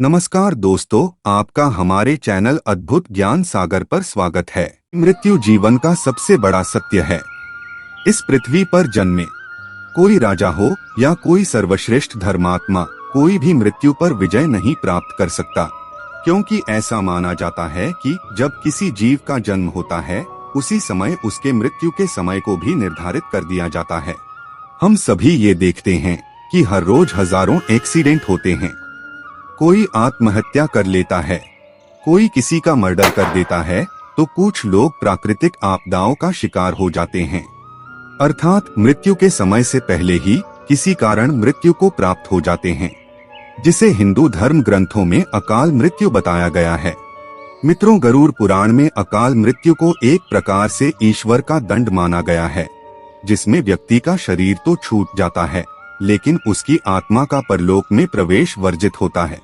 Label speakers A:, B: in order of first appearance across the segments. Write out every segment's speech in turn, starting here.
A: नमस्कार दोस्तों, आपका हमारे चैनल अद्भुत ज्ञान सागर पर स्वागत है। मृत्यु जीवन का सबसे बड़ा सत्य है। इस पृथ्वी पर जन्मे कोई राजा हो या कोई सर्वश्रेष्ठ धर्मात्मा, कोई भी मृत्यु पर विजय नहीं प्राप्त कर सकता, क्योंकि ऐसा माना जाता है कि जब किसी जीव का जन्म होता है उसी समय उसके मृत्यु के समय को भी निर्धारित कर दिया जाता है। हम सभी ये देखते हैं कि हर रोज हजारों एक्सीडेंट होते हैं। कोई आत्महत्या कर लेता है, कोई किसी का मर्डर कर देता है, तो कुछ लोग प्राकृतिक आपदाओं का शिकार हो जाते हैं, अर्थात मृत्यु के समय से पहले ही किसी कारण मृत्यु को प्राप्त हो जाते हैं, जिसे हिंदू धर्म ग्रंथों में अकाल मृत्यु बताया गया है। मित्रों, गरुड़ पुराण में अकाल मृत्यु को एक प्रकार से ईश्वर का दंड माना गया है, जिसमें व्यक्ति का शरीर तो छूट जाता है लेकिन उसकी आत्मा का परलोक में प्रवेश वर्जित होता है।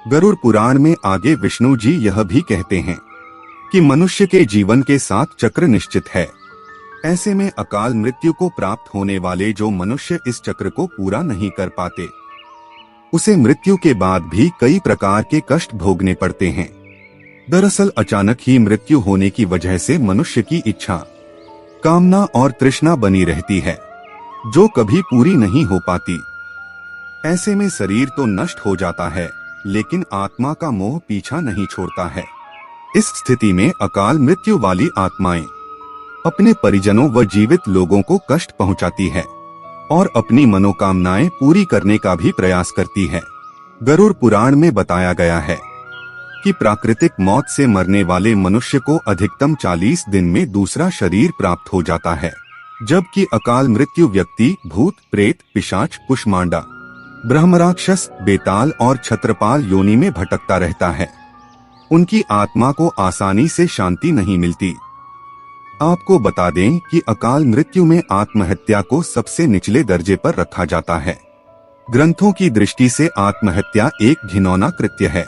A: गरुड़ पुराण में आगे विष्णु जी यह भी कहते हैं कि मनुष्य के जीवन के साथ चक्र निश्चित है। ऐसे में अकाल मृत्यु को प्राप्त होने वाले जो मनुष्य इस चक्र को पूरा नहीं कर पाते, उसे मृत्यु के बाद भी कई प्रकार के कष्ट भोगने पड़ते हैं। दरअसल अचानक ही मृत्यु होने की वजह से मनुष्य की इच्छा, कामना और तृष्णा बनी रहती है, जो कभी पूरी नहीं हो पाती। ऐसे में शरीर तो नष्ट हो जाता है लेकिन आत्मा का मोह पीछा नहीं छोड़ता है। इस स्थिति में अकाल मृत्यु वाली आत्माएं अपने परिजनों व जीवित लोगों को कष्ट पहुंचाती है और अपनी मनोकामनाएं पूरी करने का भी प्रयास करती है। गरुड़ पुराण में बताया गया है कि प्राकृतिक मौत से मरने वाले मनुष्य को अधिकतम 40 दिन में दूसरा शरीर प्राप्त हो जाता है, जबकि अकाल मृत्यु व्यक्ति भूत, प्रेत, पिशाच, कुष्मांडा, ब्रह्मराक्षस, बेताल और छत्रपाल योनि में भटकता रहता है। उनकी आत्मा को आसानी से शांति नहीं मिलती। आपको बता दें कि अकाल मृत्यु में आत्महत्या को सबसे निचले दर्जे पर रखा जाता है। ग्रंथों की दृष्टि से आत्महत्या एक घिनौना कृत्य है।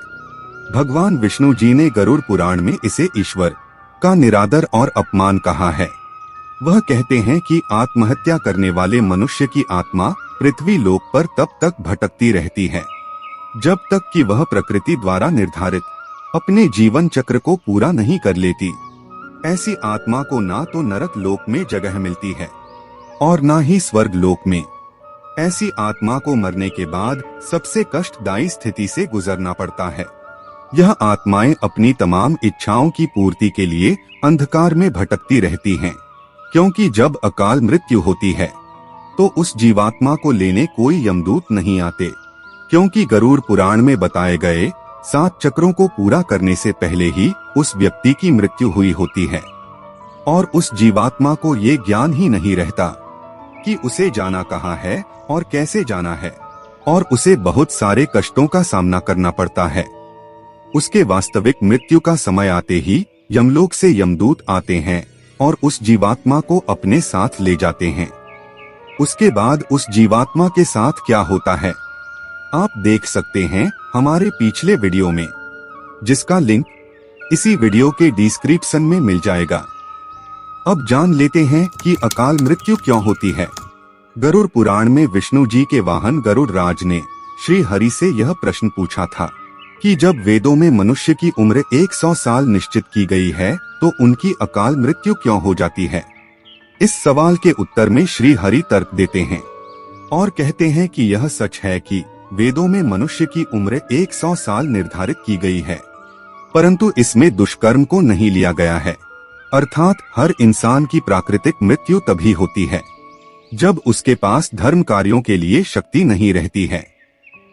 A: भगवान विष्णु जी ने गरुड़ पुराण में इसे ईश्वर का निरादर और अपमान कहा है। वह कहते हैं कि आत्महत्या करने वाले मनुष्य की आत्मा पृथ्वी लोक पर तब तक भटकती रहती है जब तक कि वह प्रकृति द्वारा निर्धारित अपने जीवन चक्र को पूरा नहीं कर लेती। ऐसी आत्मा को ना तो नरक लोक में जगह मिलती है और ना ही स्वर्ग लोक में। ऐसी आत्मा को मरने के बाद सबसे कष्टदायी स्थिति से गुजरना पड़ता है। यह आत्माएं अपनी तमाम इच्छाओं की पूर्ति के लिए अंधकार में भटकती रहती हैं, क्योंकि जब अकाल मृत्यु होती है तो उस जीवात्मा को लेने कोई यमदूत नहीं आते, क्योंकि गरुड़ पुराण में बताए गए 7 चक्रों को पूरा करने से पहले ही उस व्यक्ति की मृत्यु हुई होती है और उस जीवात्मा को ये ज्ञान ही नहीं रहता कि उसे जाना कहाँ है और कैसे जाना है, और उसे बहुत सारे कष्टों का सामना करना पड़ता है। उसके वास्तविक मृत्यु का समय आते ही यमलोक से यमदूत आते हैं और उस जीवात्मा को अपने साथ ले जाते हैं। उसके बाद उस जीवात्मा के साथ क्या होता है आप देख सकते हैं हमारे पिछले वीडियो में, जिसका लिंक इसी वीडियो के डिस्क्रिप्शन में मिल जाएगा। अब जान लेते हैं कि अकाल मृत्यु क्यों होती है। गरुड़ पुराण में विष्णु जी के वाहन गरुड़ राज ने श्री हरि से यह प्रश्न पूछा था कि जब वेदों में मनुष्य की उम्र 100 साल निश्चित की गई है तो उनकी अकाल मृत्यु क्यों हो जाती है। इस सवाल के उत्तर में श्री हरि तर्क देते हैं और कहते हैं कि यह सच है कि वेदों में मनुष्य की उम्र 100 साल निर्धारित की गई है, परंतु इसमें दुष्कर्म को नहीं लिया गया है। अर्थात हर इंसान की प्राकृतिक मृत्यु तभी होती है जब उसके पास धर्म कार्यों के लिए शक्ति नहीं रहती है,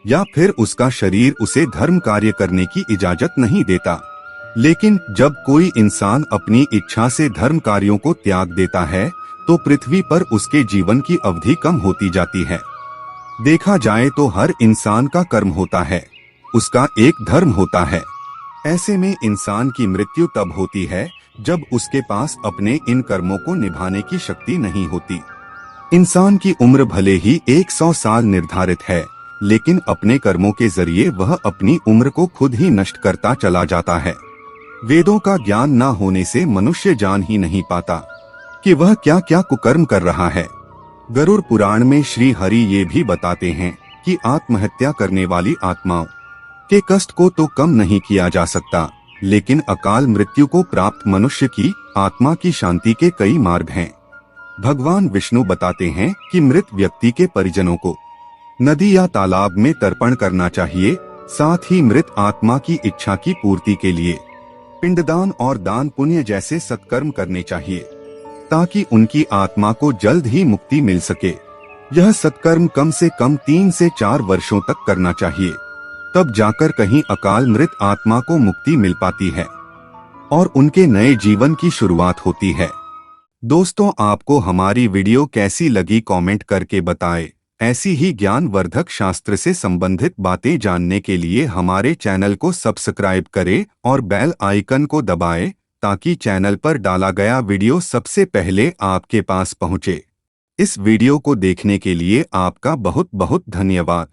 A: या फिर उसका शरीर उसे धर्म कार्य करने की इजाजत नहीं देता। लेकिन जब कोई इंसान अपनी इच्छा से धर्म कार्यों को त्याग देता है तो पृथ्वी पर उसके जीवन की अवधि कम होती जाती है। देखा जाए तो हर इंसान का कर्म होता है, उसका एक धर्म होता है। ऐसे में इंसान की मृत्यु तब होती है जब उसके पास अपने इन कर्मों को निभाने की शक्ति नहीं होती। इंसान की उम्र भले ही 100 साल निर्धारित है, लेकिन अपने कर्मों के जरिए वह अपनी उम्र को खुद ही नष्ट करता चला जाता है। वेदों का ज्ञान न होने से मनुष्य जान ही नहीं पाता कि वह क्या क्या कुकर्म कर रहा है। गरुड़ पुराण में श्री हरि ये भी बताते हैं कि आत्महत्या करने वाली आत्माओं के कष्ट को तो कम नहीं किया जा सकता, लेकिन अकाल मृत्यु को प्राप्त मनुष्य की आत्मा की शांति के कई मार्ग हैं। भगवान विष्णु बताते हैं कि मृत व्यक्ति के परिजनों को नदी या तालाब में तर्पण करना चाहिए। साथ ही मृत आत्मा की इच्छा की पूर्ति के लिए पिंडदान और दान पुण्य जैसे सत्कर्म करने चाहिए, ताकि उनकी आत्मा को जल्द ही मुक्ति मिल सके। यह सत्कर्म कम से कम 3 से 4 वर्षों तक करना चाहिए, तब जाकर कहीं अकाल मृत आत्मा को मुक्ति मिल पाती है और उनके नए जीवन की शुरुआत होती है। दोस्तों, आपको हमारी वीडियो कैसी लगी कमेंट करके बताएं। ऐसी ही ज्ञानवर्धक शास्त्र से संबंधित बातें जानने के लिए हमारे चैनल को सब्सक्राइब करें और बेल आइकन को दबाएं, ताकि चैनल पर डाला गया वीडियो सबसे पहले आपके पास पहुंचे। इस वीडियो को देखने के लिए आपका बहुत बहुत धन्यवाद।